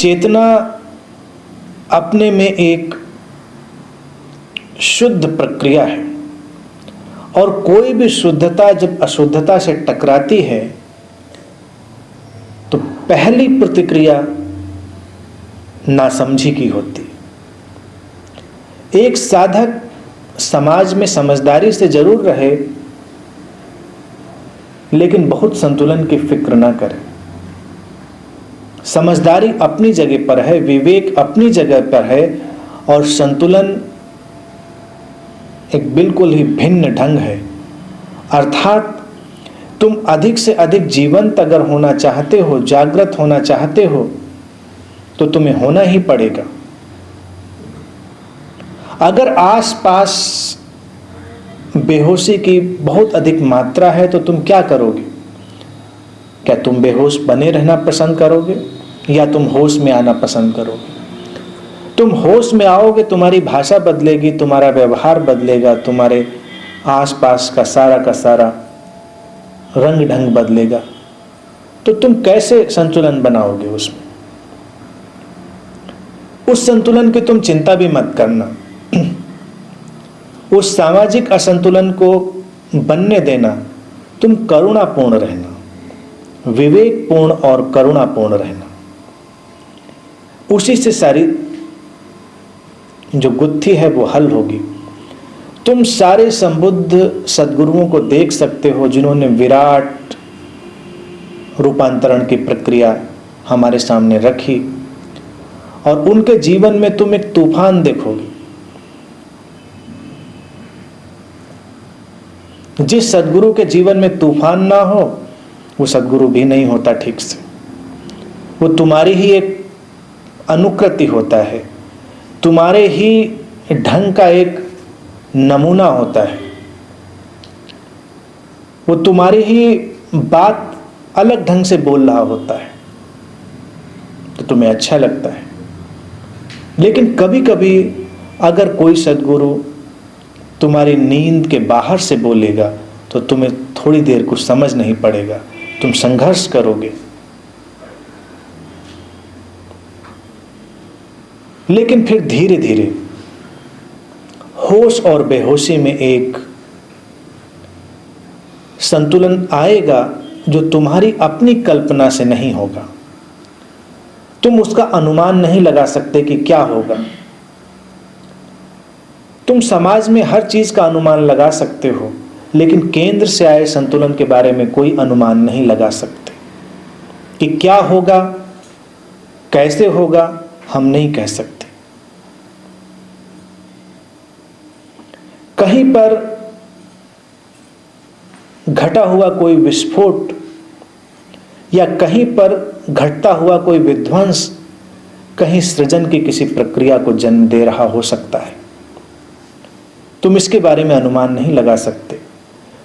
चेतना अपने में एक शुद्ध प्रक्रिया है, और कोई भी शुद्धता जब अशुद्धता से टकराती है तो पहली प्रतिक्रिया नासमझी की होती। एक साधक समाज में समझदारी से जरूर रहे, लेकिन बहुत संतुलन की फिक्र ना करे। समझदारी अपनी जगह पर है, विवेक अपनी जगह पर है, और संतुलन एक बिल्कुल ही भिन्न ढंग है। अर्थात तुम अधिक से अधिक जीवंत अगर होना चाहते हो, जागृत होना चाहते हो, तो तुम्हें होना ही पड़ेगा। अगर आसपास बेहोशी की बहुत अधिक मात्रा है तो तुम क्या करोगे? क्या तुम बेहोश बने रहना पसंद करोगे, या तुम होश में आना पसंद करोगे? तुम होश में आओगे, तुम्हारी भाषा बदलेगी, तुम्हारा व्यवहार बदलेगा, तुम्हारे आसपास का सारा रंग ढंग बदलेगा। तो तुम कैसे संतुलन बनाओगे उसमें? उस संतुलन की तुम चिंता भी मत करना। उस सामाजिक असंतुलन को बनने देना। तुम करुणापूर्ण रहना, विवेकपूर्ण और करुणापूर्ण रहना। उसी से सारी जो गुत्थी है वो हल होगी। तुम सारे संबुद्ध सद्गुरुओं को देख सकते हो, जिन्होंने विराट रूपांतरण की प्रक्रिया हमारे सामने रखी, और उनके जीवन में तुम एक तूफान देखोगे। जिस सद्गुरु के जीवन में तूफान ना हो, वो सद्गुरु भी नहीं होता ठीक से। वो तुम्हारी ही एक अनुकृति होता है, तुम्हारे ही ढंग का एक नमूना होता है। वो तुम्हारी ही बात अलग ढंग से बोल रहा होता है, तो तुम्हें अच्छा लगता है। लेकिन कभी कभी अगर कोई सद्गुरु तुम्हारी नींद के बाहर से बोलेगा तो तुम्हें थोड़ी देर कुछ समझ नहीं पड़ेगा, तुम संघर्ष करोगे। लेकिन फिर धीरे धीरे होश और बेहोशी में एक संतुलन आएगा जो तुम्हारी अपनी कल्पना से नहीं होगा। तुम उसका अनुमान नहीं लगा सकते कि क्या होगा। तुम समाज में हर चीज का अनुमान लगा सकते हो, लेकिन केंद्र से आए संतुलन के बारे में कोई अनुमान नहीं लगा सकते कि क्या होगा, कैसे होगा, हम नहीं कह सकते। कहीं पर घटा हुआ कोई विस्फोट या कहीं पर घटता हुआ कोई विध्वंस कहीं सृजन की किसी प्रक्रिया को जन्म दे रहा हो सकता है। तुम इसके बारे में अनुमान नहीं लगा सकते।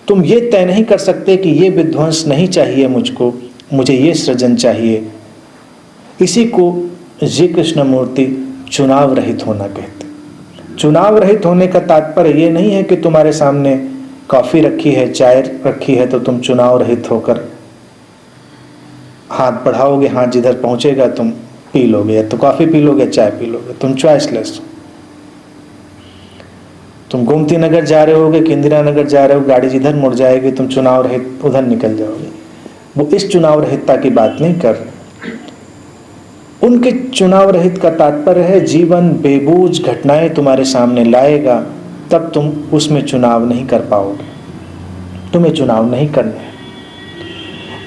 तुम ये तय नहीं कर सकते कि ये विध्वंस नहीं चाहिए मुझको, मुझे ये सृजन चाहिए। इसी को श्री कृष्णमूर्ति चुनाव रहित होना कहते। चुनाव रहित होने का तात्पर्य ये नहीं है कि तुम्हारे सामने कॉफी रखी है, चाय रखी है, तो तुम चुनाव रहित होकर हाथ बढ़ाओगे, हाथ जिधर पहुंचेगा तुम पी लोगे, या तो कॉफी पी लोगे, चाय पी लोगे। तुम चॉइसलेस हो। तुम गोमती नगर जा रहे होगे कि इंदिरा नगर जा रहे हो, गाड़ी जिधर मुड़ जाएगी तुम चुनाव रहित उधर निकल जाओगे। वो इस चुनाव रहितता की बात नहीं कर रहे। उनके चुनाव रहित का तात्पर्य है जीवन बेबूझ घटनाएं तुम्हारे सामने लाएगा, तब तुम उसमें चुनाव नहीं कर पाओगे। तुम्हें चुनाव नहीं करना है।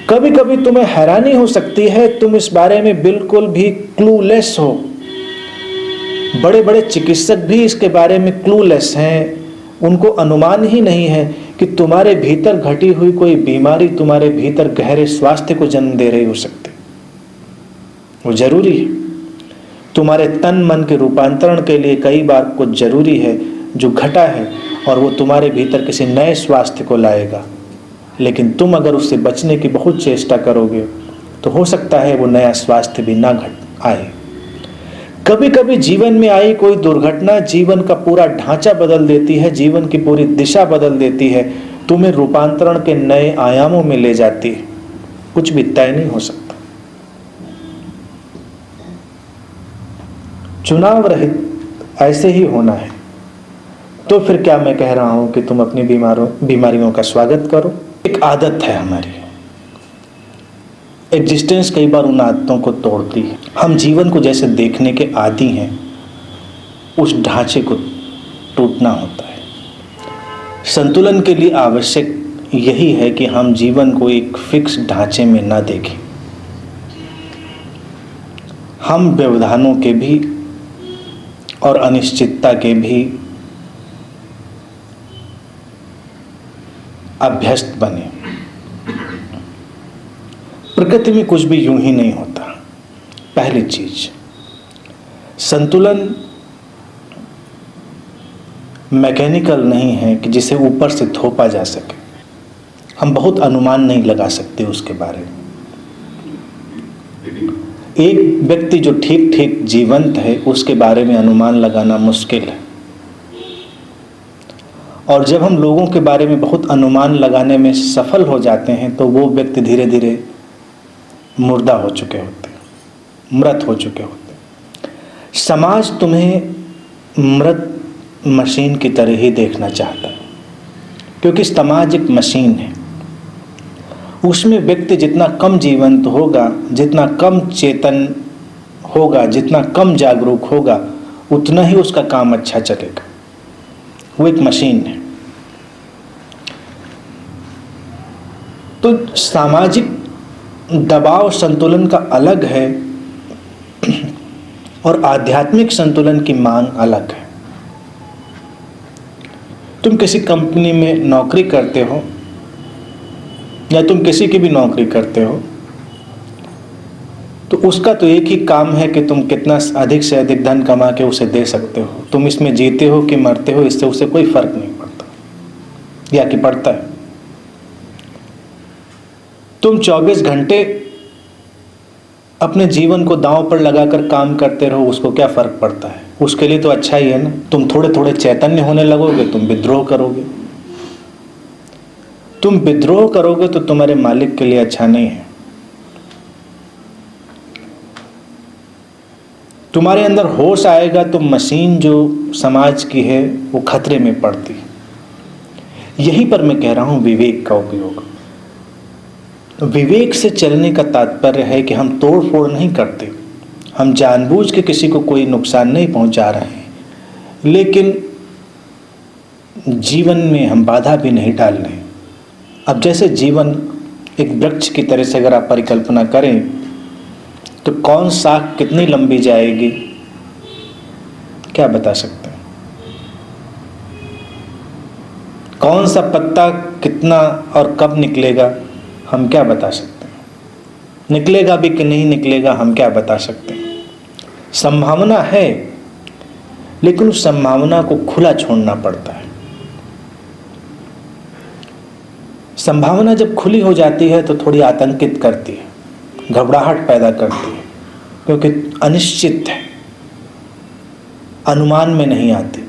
कभी कभी तुम्हें हैरानी हो सकती है, तुम इस बारे में बिल्कुल भी क्लूलेस हो। बड़े बड़े चिकित्सक भी इसके बारे में क्लूलेस हैं। उनको अनुमान ही नहीं है कि तुम्हारे भीतर घटी हुई कोई बीमारी तुम्हारे भीतर गहरे स्वास्थ्य को जन्म दे रही हो सकती। वो जरूरी है। तुम्हारे तन मन के रूपांतरण के लिए कई बार कुछ जरूरी है जो घटा है, और वो तुम्हारे भीतर किसी नए स्वास्थ्य को लाएगा। लेकिन तुम अगर उससे बचने की बहुत चेष्टा करोगे तो हो सकता है वो नया स्वास्थ्य भी ना आए। कभी कभी जीवन में आई कोई दुर्घटना जीवन का पूरा ढांचा बदल देती है, जीवन की पूरी दिशा बदल देती है, तुम्हें रूपांतरण के नए आयामों में ले जाती है। कुछ भी तय नहीं हो सकता। चुनाव रहित ऐसे ही होना है। तो फिर क्या मैं कह रहा हूं कि तुम अपनी बीमारियों का स्वागत करो। एक आदत है हमारी, एग्जिस्टेंस कई बार उन आदतों को तोड़ती है। हम जीवन को जैसे देखने के आदी हैं, उस ढांचे को टूटना होता है। संतुलन के लिए आवश्यक यही है कि हम जीवन को एक फिक्स ढांचे में ना देखें। हम व्यवधानों के भी और अनिश्चितता के भी अभ्यस्त बने। प्रकृति में कुछ भी यूं ही नहीं होता। पहली चीज, संतुलन मैकेनिकल नहीं है कि जिसे ऊपर से थोपा जा सके। हम बहुत अनुमान नहीं लगा सकते उसके बारे में। एक व्यक्ति जो ठीक ठीक जीवंत है, उसके बारे में अनुमान लगाना मुश्किल है। और जब हम लोगों के बारे में बहुत अनुमान लगाने में सफल हो जाते हैं, तो वो व्यक्ति धीरे धीरे मुर्दा हो चुके होते हैं, मृत हो चुके होते हैं। समाज तुम्हें मृत मशीन की तरह ही देखना चाहता है, क्योंकि समाज एक मशीन है। उसमें व्यक्ति जितना कम जीवंत होगा, जितना कम चेतन होगा, जितना कम जागरूक होगा, उतना ही उसका काम अच्छा चलेगा। वो एक मशीन है। तो सामाजिक दबाव संतुलन का अलग है और आध्यात्मिक संतुलन की मांग अलग है। तुम किसी कंपनी में नौकरी करते हो या तुम किसी की भी नौकरी करते हो, तो उसका तो एक ही काम है कि तुम कितना अधिक से अधिक धन कमा के उसे दे सकते हो। तुम इसमें जीते हो कि मरते हो, इससे उसे कोई फर्क नहीं पड़ता, या कि पड़ता है। तुम 24 घंटे अपने जीवन को दांव पर लगाकर काम करते रहो, उसको क्या फर्क पड़ता है? उसके लिए तो अच्छा ही है ना। तुम थोड़े थोड़े चैतन्य होने लगोगे, तुम विद्रोह करोगे। तुम विद्रोह करोगे तो तुम्हारे मालिक के लिए अच्छा नहीं है। तुम्हारे अंदर होश आएगा तो मशीन जो समाज की है वो खतरे में पड़ती है। यहीं पर मैं कह रहा हूं विवेक का उपयोग। विवेक से चलने का तात्पर्य है कि हम तोड़ फोड़ नहीं करते, हम जानबूझ के किसी को कोई नुकसान नहीं पहुंचा रहे हैं, लेकिन जीवन में हम बाधा भी नहीं डाल रहे। अब जैसे जीवन एक वृक्ष की तरह से अगर आप परिकल्पना करें, तो कौन शाख कितनी लंबी जाएगी क्या बता सकते हैं? कौन सा पत्ता कितना और कब निकलेगा हम क्या बता सकते हैं? निकलेगा भी कि नहीं निकलेगा हम क्या बता सकते हैं? संभावना है, लेकिन उस संभावना को खुला छोड़ना पड़ता है। संभावना जब खुली हो जाती है तो थोड़ी आतंकित करती है, घबराहट पैदा करती है, क्योंकि अनिश्चित है, अनुमान में नहीं आती।